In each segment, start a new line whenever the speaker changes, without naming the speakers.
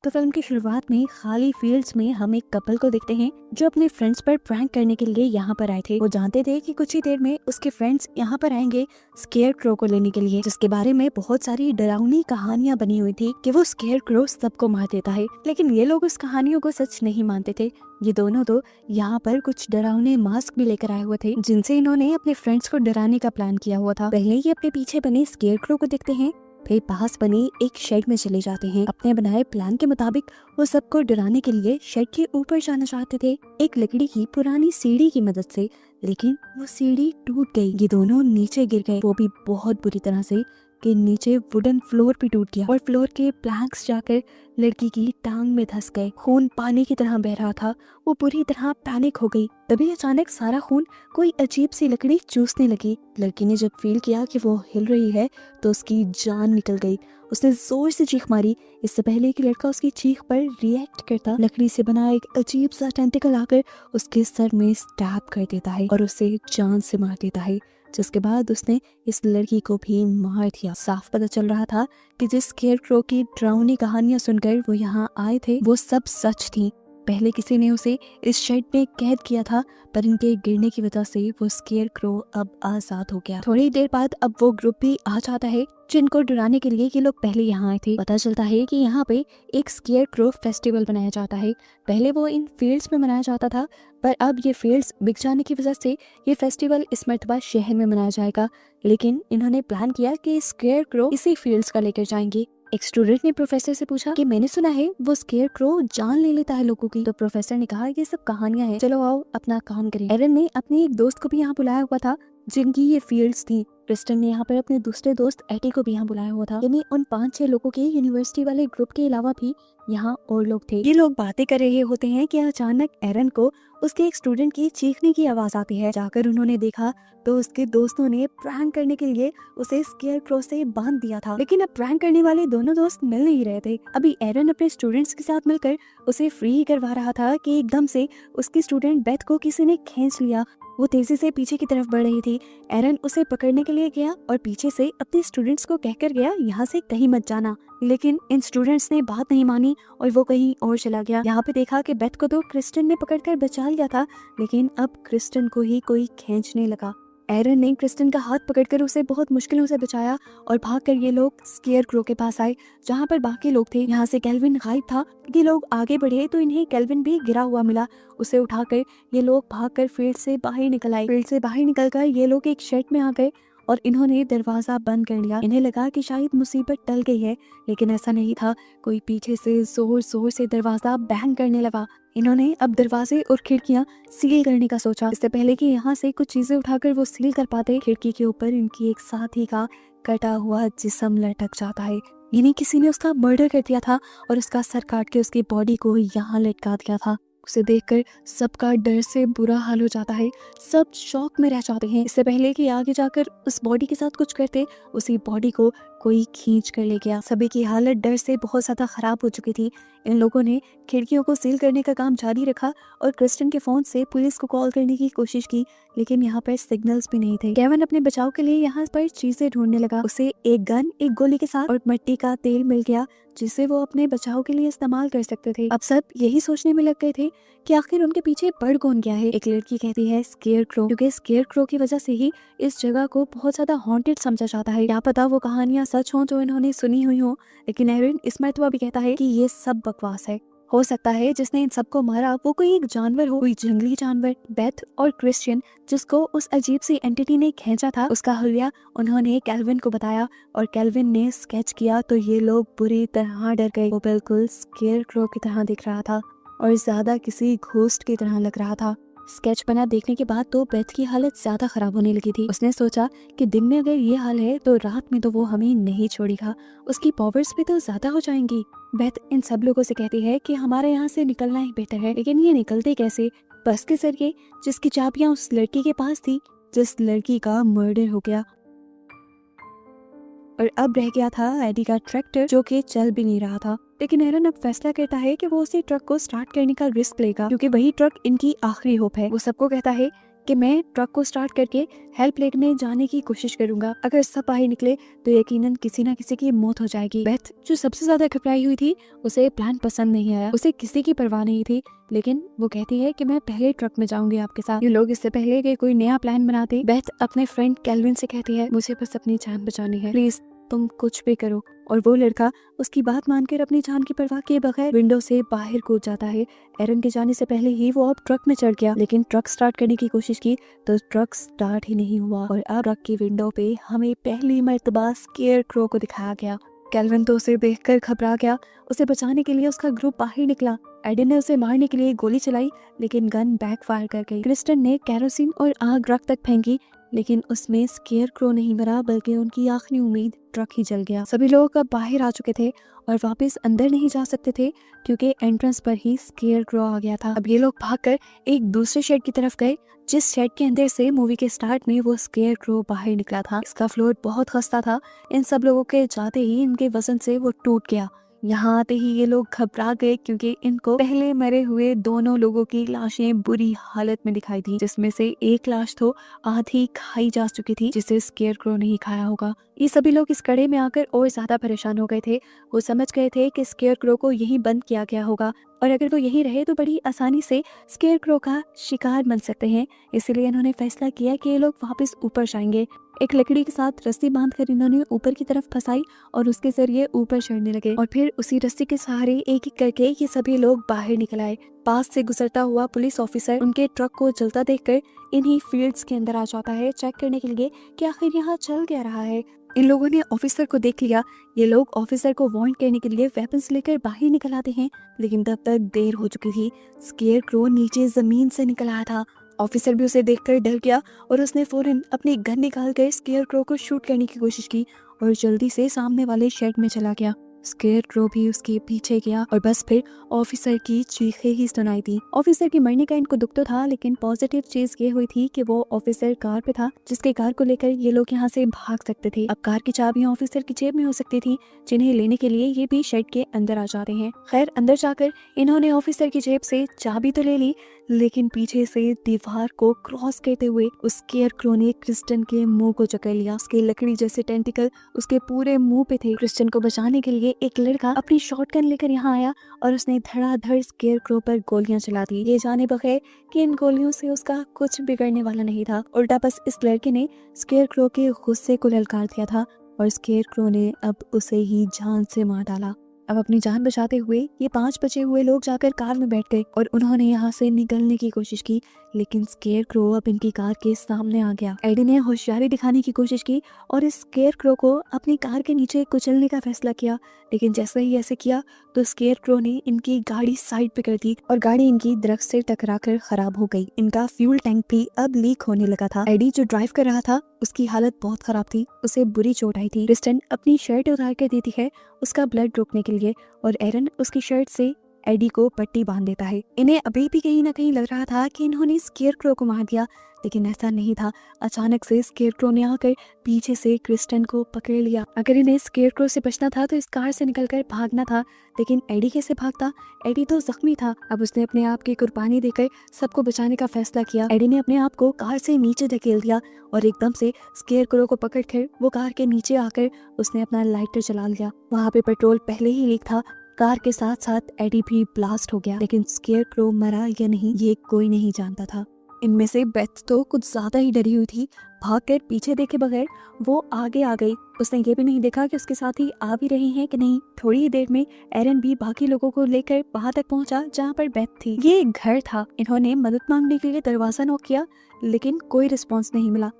तो फिल्म की शुरुआत में खाली फील्ड्स में हम एक कपल को देखते हैं जो अपने फ्रेंड्स पर प्रैंक करने के लिए यहाँ पर आए थे। वो जानते थे कि कुछ ही देर में उसके फ्रेंड्स यहाँ पर आएंगे स्केयर क्रो को लेने के लिए, जिसके बारे में बहुत सारी डरावनी कहानियां बनी हुई थी कि वो स्केयर क्रो सबको मार देता है। लेकिन ये लोग उस कहानियों को सच नहीं मानते थे। ये दोनों तो यहाँ पर कुछ डरावने मास्क भी लेकर आए हुए थे जिनसे इन्होंने अपने फ्रेंड्स को डराने का प्लान किया हुआ था। पहले ये अपने पीछे बने स्केयर क्रो को देखते हैं, फिर पास बने एक शेड में चले जाते हैं। अपने बनाए प्लान के मुताबिक वो सबको डराने के लिए शेड के ऊपर जाना चाहते थे एक लकड़ी की पुरानी सीढ़ी की मदद से, लेकिन वो सीढ़ी टूट गई। ये दोनों नीचे गिर गए, वो भी बहुत बुरी तरह से कि नीचे वुडन फ्लोर भी टूट गया और फ्लोर के प्लैंक्स जाकर लड़की की टांग में धंस गए। खून पानी की तरह बह रहा था। वो पूरी तरह पैनिक हो गई। तभी अचानक सारा खून कोई अजीब सी लकड़ी चूसने लगी। लड़की ने जब फील किया कि वो हिल रही है तो उसकी जान निकल गई। उसने जोर से चीख मारी। इससे पहले कि लड़का उसकी चीख पर रिएक्ट करता, लकड़ी से बना एक अजीब सा टेंटिकल आकर उसके सर में स्टैब कर देता है और उसे जान से मार देता है, जिसके बाद उसने इस लड़की को भी मार दिया। साफ पता चल रहा था कि जिस स्केयर क्रो की डरावनी कहानियां सुनकर वो यहाँ आए थे वो सब सच थी। पहले किसी ने उसे इस शेड में कैद किया था, पर इनके गिरने की वजह से वो स्केयर क्रो अब आजाद हो गया। थोड़ी देर बाद अब वो ग्रुप भी आ जाता है जिनको डराने के लिए ये लोग पहले यहाँ आए थे। पता चलता है कि यहाँ पे एक स्केयर क्रो फेस्टिवल मनाया जाता है। पहले वो इन फील्ड्स में मनाया जाता था, पर अब ये फील्ड्स बिक जाने की वजह से ये फेस्टिवल इस मर्तबा शहर में मनाया जाएगा। लेकिन इन्होंने प्लान किया कि स्केयर क्रो इसी फील्ड्स का लेकर जाएंगे। एक स्टूडेंट ने प्रोफेसर से पूछा कि मैंने सुना है वो स्केयर क्रो जान ले लेता है लोगों की। तो प्रोफेसर ने कहा ये सब कहानियां हैं, चलो आओ अपना काम करें। एरन ने अपने एक दोस्त को भी यहाँ बुलाया हुआ था जिनकी ये फील्ड्स थी। क्रिस्टन ने यहाँ पर अपने दूसरे दोस्त एटी को भी यहाँ बुलाया हुआ था। यानी उन 5-6 लोगों के यूनिवर्सिटी वाले ग्रुप के अलावा भी यहाँ और लोग थे। ये लोग बातें कर रहे होते हैं कि अचानक एरन को उसके एक स्टूडेंट की चीखने की आवाज आती है। जाकर उन्होंने देखा तो उसके दोस्तों ने प्रैंक करने के लिए उसे स्केयर क्रो से बांध दिया था। लेकिन अब प्रैंक करने वाले दोनों दोस्त मिल नहीं रहे थे। अभी एरन अपने स्टूडेंट्स के साथ मिलकर उसे फ्री ही करवा रहा था कि एकदम से उसकी स्टूडेंट बेथ को किसी ने खींच लिया। वो तेजी से पीछे की तरफ बढ़ रही थी। एरन उसे पकड़ने के लिए गया और पीछे से अपने स्टूडेंट्स को कहकर गया यहाँ से कहीं मत जाना। लेकिन इन स्टूडेंट्स ने बात नहीं मानी और वो कहीं और चला गया। यहाँ पे देखा कि बेथ को तो क्रिस्टन ने पकड़कर बचा लिया था, लेकिन अब क्रिस्टन को ही कोई खींचने लगा। एरन ने क्रिस्टन का हाथ पकड़कर उसे बहुत मुश्किलों से बचाया और भागकर ये लोग स्केयर क्रो के पास आए जहाँ पर बाकी लोग थे। यहाँ से केल्विन गायब था। ये लोग आगे बढ़े तो इन्हें केल्विन भी गिरा हुआ मिला। उसे उठाकर ये लोग भागकर फील्ड से बाहर निकल आए। फील्ड से बाहर निकलकर ये लोग एक शेड में आ गए और इन्होंने दरवाजा बंद कर लिया। इन्हें लगा कि शायद मुसीबत टल गई है, लेकिन ऐसा नहीं था। कोई पीछे से जोर जोर से दरवाजा बैंग करने लगा। इन्होंने अब दरवाजे और खिड़कियां सील करने का सोचा। इससे पहले कि यहाँ से कुछ चीजें उठाकर वो सील कर पाते, खिड़की के ऊपर इनकी एक साथी का कटा हुआ जिस्म लटक जाता है। इन्हें किसी ने उसका मर्डर कर दिया था और उसका सर काट के उसकी बॉडी को यहाँ लटका दिया था। उसे देखकर सबका डर से बुरा हाल हो जाता है। सब शॉक में रह जाते हैं। इससे पहले कि आगे जाकर उस बॉडी के साथ कुछ करते, उसी बॉडी को कोई खींच कर ले गया। सभी की हालत डर से बहुत ज्यादा खराब हो चुकी थी। इन लोगों ने खिड़कियों को सील करने का काम जारी रखा और क्रिस्टन के फोन से पुलिस को कॉल करने की कोशिश की, लेकिन यहाँ पर सिग्नल्स भी नहीं थे। केविन अपने बचाव के लिए यहाँ पर चीजें ढूंढने लगा। उसे एक गन, एक गोली के साथ और मिट्टी का तेल मिल गया जिसे वो अपने बचाव के लिए इस्तेमाल कर सकते थे। अब सब यही सोचने में लग गए थे कि आखिर उनके पीछे पड़ कौन गया है। एक लड़की कहती है स्केयर क्रो, क्योंकि स्केयर क्रो की वजह से ही इस जगह को बहुत ज्यादा हॉन्टेड समझा जाता है। क्या पता वो कहानियां सच हों जो इन्होंने सुनी हुई हो, लेकिन एरन इस मर्तबा भी कहता है कि ये सब बकवास है। हो सकता है जिसने इन सबको मारा वो कोई एक जानवर हो, कोई जंगली जानवर। बेथ और क्रिश्चियन जिसको उस अजीब सी एंटिटी ने खींचा था, उसका हुलिया उन्होंने केल्विन को बताया और केल्विन ने स्केच किया तो ये लोग बुरी तरह डर गए। वो बिल्कुल स्केयर क्रो की तरह दिख रहा था और ज्यादा किसी घोस्ट की तरह लग रहा था। स्केच बना देखने के बाद तो बेथ की हालत ज्यादा खराब होने लगी थी। उसने सोचा कि दिन में अगर ये हाल है तो रात में तो वो हमें नहीं छोड़ेगा, उसकी पावर्स भी तो ज्यादा हो जाएंगी। बेथ इन सब लोगों से कहती है कि हमारे यहाँ से निकलना ही बेहतर है, लेकिन ये निकलते कैसे? बस के जरिए, जिसकी चाबियां उस लड़की के पास थी जिस लड़की का मर्डर हो गया। और अब रह गया था एडी का ट्रैक्टर जो कि चल भी नहीं रहा था। लेकिन एरन अब फैसला करता है कि वो उसी ट्रक को स्टार्ट करने का रिस्क लेगा, क्योंकि वही ट्रक इनकी आखिरी होप है। वो सबको कहता है कि मैं ट्रक को स्टार्ट करके हेल्प लेने जाने की कोशिश करूंगा। अगर सब बाहर निकले तो यकीनन किसी ना किसी की मौत हो जाएगी। बेथ जो सबसे ज्यादा घबराई हुई थी, उसे प्लान पसंद नहीं आया, उसे किसी की परवाह नहीं थी, लेकिन वो कहती है कि मैं पहले ट्रक में जाऊंगी आपके साथ। ये लोग इससे पहले कि कोई नया प्लान बनाते, बेथ अपने फ्रेंड कैल्विन से कहती है मुझे बस अपनी जान बचानी है, प्लीज तुम कुछ भी करो। और वो लड़का उसकी बात मानकर अपनी जान की परवाह किए बगैर विंडो से बाहर कूद जाता है। एरन के जाने से पहले ही वो अब ट्रक में चढ़ गया, लेकिन ट्रक स्टार्ट करने की कोशिश की तो ट्रक स्टार्ट ही नहीं हुआ। और अब ट्रक की विंडो पे हमें पहली मर्तबा स्केयर क्रो को दिखाया गया। कैल्विन तो उसे देखकर घबरा गया। उसे बचाने के लिए उसका ग्रुप बाहर निकला। एडन ने उसे मारने के लिए गोली चलाई, लेकिन गन बैकफायर कर गई। क्रिस्टन ने केरोसिन और आग ट्रक तक फेंकी, लेकिन उसमें स्केयर क्रो नहीं मरा, बल्कि उनकी आखिरी उम्मीद ट्रक ही जल गया। सभी लोग अब बाहर आ चुके थे और वापस अंदर नहीं जा सकते थे, क्योंकि एंट्रेंस पर ही स्केयर क्रो आ गया था। अब ये लोग भागकर एक दूसरे शेड की तरफ गए, जिस शेड के अंदर से मूवी के स्टार्ट में वो स्केयर क्रो बाहर निकला था। इसका फ्लोर बहुत खस्ता था। इन सब लोगों के जाते ही इनके वजन से वो टूट गया। यहाँ आते ही ये लोग घबरा गए, क्योंकि इनको पहले मरे हुए दोनों लोगों की लाशें बुरी हालत में दिखाई दी, जिसमें से एक लाश तो आधी खाई जा चुकी थी, जिसे स्केयर क्रो नहीं खाया होगा। ये सभी लोग इस कड़े में आकर और ज्यादा परेशान हो गए थे। वो समझ गए थे कि स्केयर क्रो को यहीं बंद किया गया होगा, और अगर वो यहीं रहे तो बड़ी आसानी से स्केयर क्रो का शिकार बन सकते हैं। इसलिए इन्होंने फैसला किया कि ये लोग वापस ऊपर जाएंगे। एक लकड़ी के साथ रस्सी बांधकर इन्होंने ऊपर की तरफ फंसाई और उसके जरिए ऊपर चढ़ने लगे, और फिर उसी रस्सी के सहारे एक एक करके ये सभी लोग बाहर निकल आए। पास से गुजरता हुआ पुलिस ऑफिसर उनके ट्रक को जलता देखकर इन्हीं फील्ड्स के अंदर आ जाता है, चेक करने के लिए कि आखिर यहाँ चल क्या रहा है। इन लोगों ने ऑफिसर को देख लिया। ये लोग ऑफिसर को वार्न करने के लिए वेपन्स लेकर बाहर निकल आते हैं, लेकिन तब तक देर हो चुकी थी। स्केयर क्रो नीचे जमीन से निकल आया था। ऑफिसर भी उसे देखकर डर गया और उसने फौरन अपनी गन निकाल कर स्केयर क्रो को शूट करने की कोशिश की और जल्दी से सामने वाले शेड में चला गया। स्केयर क्रो भी उसके पीछे गया और बस फिर ऑफिसर की चीखें ही सुनाई दी। ऑफिसर के मरने का इनको दुख तो था, लेकिन पॉजिटिव चीज ये हुई थी कि वो ऑफिसर कार पे था, जिसके कार को लेकर ये लोग यहाँ से भाग सकते थे। अब कार की चाबियां ऑफिसर की जेब में हो सकती थी, जिन्हें लेने के लिए ये भी शेड के अंदर आ जाते हैं। खैर, अंदर जाकर इन्होंने ऑफिसर की जेब से चाबी तो ले ली, लेकिन पीछे से दीवार को क्रॉस करते हुए उस स्केयर क्रो ने क्रिस्टन के मुंह को जकड़ लिया। उसके लकड़ी जैसे टेंटिकल उसके पूरे मुंह पे थे। क्रिस्टन को बचाने के लिए एक लड़का अपनी शॉटगन लेकर यहाँ आया और उसने धड़ाधड़ स्केयर क्रो पर गोलियां चला दी, ये जाने बगैर कि इन गोलियों से उसका कुछ बिगड़ने वाला नहीं था। उल्टा बस इस लड़के ने स्केयर क्रो के गुस्से को ललकार दिया था और स्केयर क्रो ने अब उसे ही जान से मार डाला। अब अपनी जान बचाते हुए ये 5 बचे हुए लोग जाकर कार में बैठ गए और उन्होंने यहाँ से निकलने की कोशिश की, लेकिन स्केयर क्रो अब इनकी कार के सामने आ गया। एडी ने होशियारी दिखाने की कोशिश की और इस स्केयर क्रो को अपनी कार के नीचे कुचलने का फैसला किया, लेकिन जैसे ही ऐसे किया तो स्केयर क्रो ने इनकी गाड़ी साइड पे कर दी और गाड़ी इनकी दरख्त से टकराकर खराब हो गई। इनका फ्यूल टैंक भी अब लीक होने लगा था। एडी जो ड्राइव कर रहा था उसकी हालत बहुत खराब थी, उसे बुरी चोट आई थी। क्रिस्टन अपनी शर्ट उतार कर देती है उसका ब्लड रोकने के लिए और एरन उसकी शर्ट से एडी को पट्टी बांध देता है। इन्हें अभी भी कहीं ना कहीं लग रहा था कि इन्होंने स्केयर क्रो को मार दिया, लेकिन ऐसा नहीं था। अचानक से स्केयर क्रो ने आकर पीछे से क्रिस्टन को पकड़ लिया। अगर इन्हें स्केयर क्रो से बचना था तो इस कार से निकलकर भागना था, लेकिन एडी कैसे भागता? एडी तो जख्मी था। अब उसने अपने आप की कुर्बानी देकर सबको बचाने का फैसला किया। एडी ने अपने आप को कार से नीचे धकेल दिया और एकदम से स्केयर क्रो को पकड़कर वो कार के नीचे आकर उसने अपना लाइटर चला लिया। वहाँ पे पेट्रोल पहले ही लीक था। कार के साथ साथ एडी भी ब्लास्ट हो गया, लेकिन स्केयर क्रो मरा या नहीं ये कोई नहीं जानता था। इनमें से बेथ तो कुछ ज्यादा ही डरी हुई थी। भागकर पीछे देखे बगैर वो आगे आ गई। उसने ये भी नहीं देखा कि उसके साथी आ भी रहे हैं कि नहीं। थोड़ी ही देर में एरन भी बाकी लोगों को लेकर वहां तक पहुंचा जहां पर बेथ थी। ये एक घर था। इन्होंने मदद मांगने के लिए दरवाजा नॉक किया, लेकिन कोई रिस्पॉन्स नहीं मिला।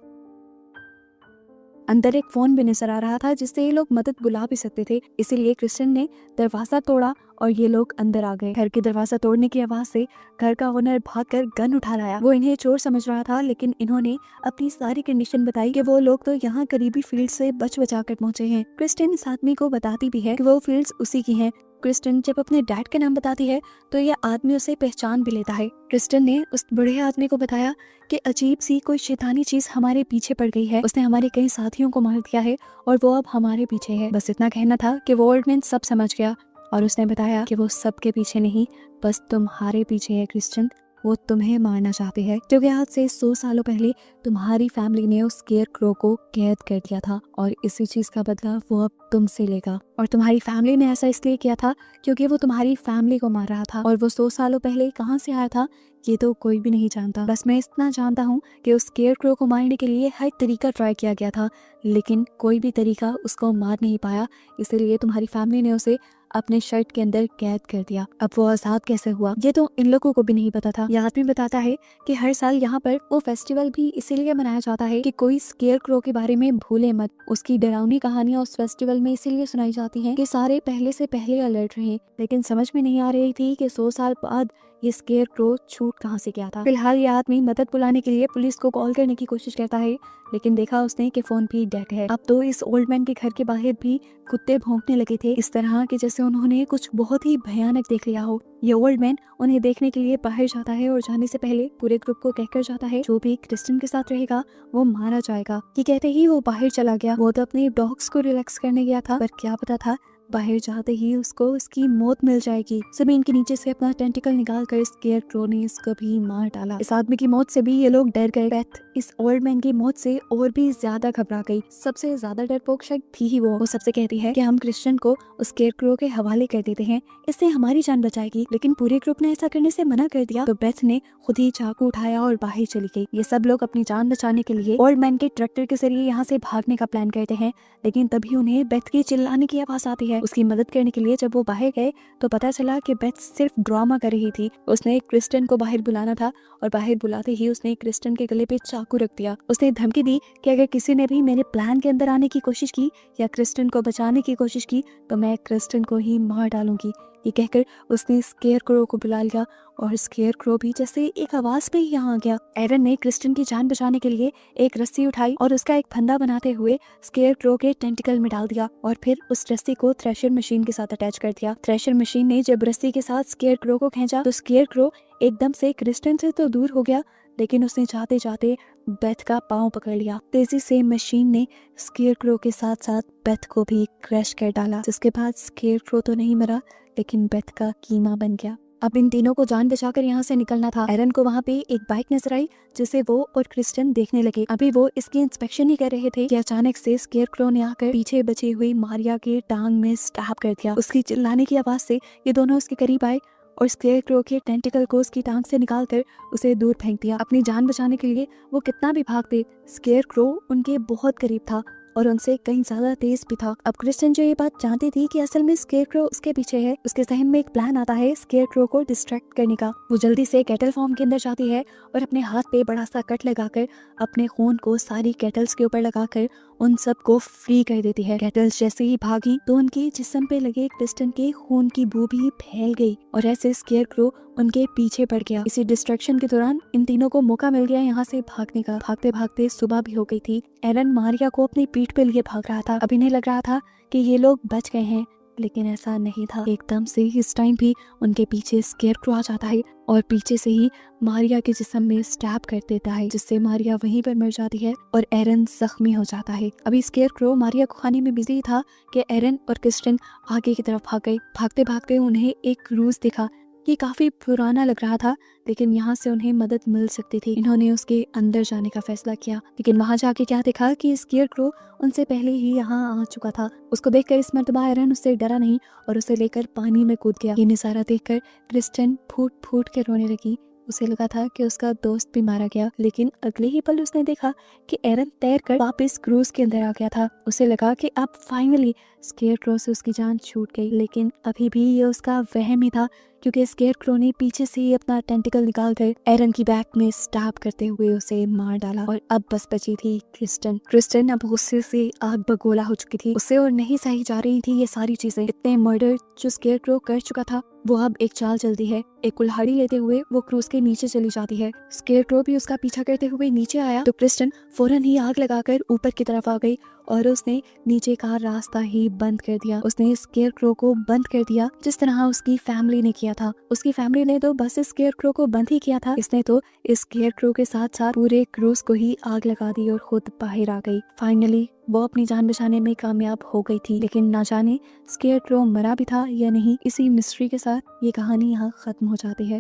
अंदर एक फोन भी नजर आ रहा था जिससे ये लोग मदद बुला भी सकते थे, इसीलिए क्रिस्टन ने दरवाजा तोड़ा और ये लोग अंदर आ गए। घर के दरवाजा तोड़ने की आवाज से घर का ओनर भागकर गन उठा लाया। वो इन्हें चोर समझ रहा था, लेकिन इन्होंने अपनी सारी कंडीशन बताई कि वो लोग तो यहाँ करीबी फील्ड से बच बचा कर पहुंचे हैं। क्रिस्टन इस आदमी को बताती भी है कि वो फील्ड्स उसी की हैं। क्रिस्टन जब अपने डैड का नाम बताती है तो यह आदमी उसे पहचान भी लेता है। क्रिस्टन ने उस बूढ़े आदमी को बताया कि अजीब सी कोई शैतानी चीज हमारे पीछे पड़ गई है। उसने हमारे कई साथियों को मार दिया है और वो अब हमारे पीछे है। बस इतना कहना था कि वो ओल्ड मैन सब समझ गया और उसने बताया कि वो सबके पीछे नहीं, बस तुम्हारे पीछे है क्रिस्टन। वो तुम्हें मारना चाहते हैं, क्योंकि आज से 100 सालों पहले तुम्हारी फैमिली ने उस स्केयर क्रो को कैद कर दिया था और इसी चीज का बदला वो अब तुमसे लेगा। और तुम्हारी फैमिली ने ऐसा इसलिए किया था क्योंकि वो तुम्हारी फैमिली को मार रहा था, और वो 100 सालों पहले कहाँ से आया था ये तो कोई भी नहीं जानता। बस मैं इतना जानता हूँ कि उस स्केयर क्रो को मारने के लिए हर तरीका ट्राई किया गया था, लेकिन कोई भी तरीका उसको मार नहीं पाया, इसीलिए तुम्हारी फैमिली ने उसे अपने शर्ट के अंदर कैद कर दिया। अब वो आजाद कैसे हुआ ये तो इन लोगों को भी नहीं पता था। ये आदमी बताता है कि हर साल यहाँ पर वो फेस्टिवल भी इसीलिए मनाया जाता है कि कोई स्केयर क्रो के बारे में भूले मत। उसकी डरावनी कहानियां उस फेस्टिवल में इसीलिए सुनाई जाती हैं कि सारे पहले से पहले अलर्ट रहे। लेकिन समझ में नहीं आ रही थी कि 100 साल बाद ये स्केयर क्रो छूट कहाँ से गया था। फिलहाल ये आदमी मदद बुलाने के लिए पुलिस को कॉल करने की कोशिश करता है, लेकिन देखा उसने कि फोन भी डेड है। अब तो इस ओल्ड मैन के घर के बाहर भी कुत्ते भौंकने लगे थे, इस तरह कि जैसे उन्होंने कुछ बहुत ही भयानक देख लिया हो। ये ओल्ड मैन उन्हें देखने के लिए बाहर जाता है और जाने से पहले पूरे ग्रुप को कहकर जाता है जो भी क्रिस्टन के साथ रहेगा वो मारा जाएगा। ये कहते ही वो बाहर चला गया। वो तो अपने डॉग्स को रिलैक्स करने गया था, पर क्या पता था बाहर जाते ही उसको उसकी मौत मिल जाएगी। जमीन के नीचे से अपना टेंटिकल निकाल कर स्केयर क्रो ने इसको भी मार डाला। इस आदमी की मौत से भी ये लोग डर गए। बेथ इस ओल्ड मैन की मौत से और भी ज्यादा घबरा गई। सबसे ज्यादा डरपोक शायद थी ही वो सबसे कहती है कि हम क्रिस्टन को उस स्केयर क्रो के हवाले कर देते हैं, इससे हमारी जान बचाएगी। लेकिन पूरे ग्रुप ने ऐसा करने से मना कर दिया, तो बेथ ने खुद ही चाकू उठाया और बाहर चली गई। ये सब लोग अपनी जान बचाने के लिए ओल्ड मैन के ट्रैक्टर के जरिए यहाँ से भागने का प्लान करते हैं, लेकिन तभी उन्हें बेथ के चिल्लाने की आवाज आती है। उसकी मदद करने के लिए जब वो बाहर गए तो पता चला कि बेथ सिर्फ ड्रामा कर रही थी। उसने क्रिस्टन को बाहर बुलाना था और बाहर बुलाते ही उसने क्रिस्टन के गले पे चाकू रख दिया। उसने धमकी दी कि अगर किसी ने भी मेरे प्लान के अंदर आने की कोशिश की या क्रिस्टन को बचाने की कोशिश की तो मैं क्रिस्टन को ही मार डालूंगी। ये कहकर उसने स्केयर क्रो को बुला लिया और स्केयर क्रो भी जैसे एक आवाज पे ही यहाँ आ गया। एरन ने क्रिस्टन की जान बचाने के लिए एक रस्सी उठाई और उसका एक फंदा बनाते हुए स्केयर क्रो के टेंटिकल में डाल दिया और फिर उस रस्सी को थ्रेशर मशीन के साथ अटैच कर दिया। थ्रेशर मशीन ने जब रस्सी के साथ स्केयर क्रो को खींचा तो स्केयर क्रो एकदम से क्रिस्टन से तो दूर हो गया, लेकिन उसने जाते जाते बेथ का पांव पकड़ लिया। तेजी से मशीन ने स्केयर क्रो के साथ साथ बेथ को भी क्रैश कर डाला, जिसके बाद स्केयर क्रो तो नहीं मरा लेकिन बेथ का कीमा बन गया। अब इन तीनों को जान बचाकर यहाँ से निकलना था। एरन को वहाँ पे एक बाइक नजर आई जिसे वो और क्रिस्टन देखने लगे। अभी वो इसकी इंस्पेक्शन ही कर रहे थे कि अचानक से स्केयर क्रो ने आकर पीछे बची हुई मारिया के टांग में स्टैब कर दिया। उसकी चिल्लाने की आवाज से ये दोनों उसके करीब आए और स्केयर क्रो के टेंटिकल को उसकी टांग से निकालकर उसे दूर फेंक दिया। अपनी जान बचाने के लिए वो कितना भी भागते, स्केयर क्रो उनके बहुत करीब था और उनसे कहीं ज्यादा तेज भी था। अब क्रिस्टन जो ये बात जानती थी कि असल में स्केयर क्रो उसके पीछे है, उसके जहन में एक प्लान आता है स्केयर क्रो को डिस्ट्रैक्ट करने का। वो जल्दी से कैटल फार्म के अंदर जाती है और अपने हाथ पे बड़ा सा कट लगाकर अपने खून को सारी कैटल्स के ऊपर लगाकर उन सब को फ्री कर देती है। कैटल्स जैसे ही भागी तो उनके जिस्म पे लगे क्रिस्टन के खून की बू भी फैल गई और ऐसे स्केयर क्रो उनके पीछे पड़ गया। इसी डिस्ट्रैक्शन के दौरान इन तीनों को मौका मिल गया यहाँ से भागने का। भागते भागते सुबह भी हो गई थी। एरन मारिया को अपनी पीठ पे लिए भाग रहा था। अब इन्हें लग रहा था कि ये लोग बच गए हैं, लेकिन ऐसा नहीं था। एकदम से इस टाइम भी उनके पीछे स्केयर क्रो आ जाता है और पीछे से ही मारिया के जिस्म में स्टैब कर देता है, जिससे मारिया वहीं पर मर जाती है और एरन जख्मी हो जाता है। अभी स्केयर क्रो मारिया को खाने में बिजी था कि एरन और क्रिस्टन आगे की तरफ भाग गए। भागते भागते उन्हें एक क्रूज दिखा। ये काफी पुराना लग रहा था, लेकिन यहाँ से उन्हें मदद मिल सकती थी। इन्होंने उसके अंदर जाने का फैसला किया, लेकिन वहाँ जाके क्या देखा कि स्केयर क्रो उनसे पहले ही यहाँ आ चुका था। उसको देखकर इस मर्तबा एरन उससे डरा नहीं और उसे लेकर पानी में कूद गया। ये नजारा देखकर क्रिस्टन फूट फूट के रोने लगी। उसे लगा था कि उसका दोस्त भी मारा गया, लेकिन अगले ही पल उसने देखा कि एरन तैरकर वापस क्रूज के अंदर आ गया था। उसे लगा कि अब फाइनली स्केयर क्रो से उसकी जान छूट गई, लेकिन अभी भी ये उसका वहम ही था, क्योंकि स्केयर क्रो ने पीछे से ही अपना टेंटिकल निकाल कर एरन की बैक में स्टैब करते हुए उसे मार डाला। और अब बस बची थी क्रिस्टन। क्रिस्टन अब गुस्से से आग बगोला हो चुकी थी। उससे और नहीं सही जा रही थी ये सारी चीजें। इतने मर्डर जो स्केयर क्रो कर चुका था, वो अब एक चाल चलती है। एक कुल्हाड़ी लेते हुए वो क्रूज के नीचे चली जाती है। स्केयर क्रो भी उसका पीछा करते हुए नीचे आया तो क्रिस्टन फौरन ही आग लगाकर ऊपर की तरफ आ गई और उसने नीचे का रास्ता ही बंद कर दिया। उसने स्केयर क्रो को बंद कर दिया जिस तरह उसकी फैमिली ने किया था। उसकी फैमिली ने तो बस स्केयर क्रो को बंद ही किया था, इसने तो इस स्केयर क्रो के साथ साथ पूरे क्रूज को ही आग लगा दी और खुद बाहर आ गई। फाइनली वो अपनी जान बचाने में कामयाब हो गई थी, लेकिन ना जाने स्केयर क्रो मरा भी था या नहीं। इसी मिस्ट्री के साथ ये कहानी यहाँ खत्म हो जाती है।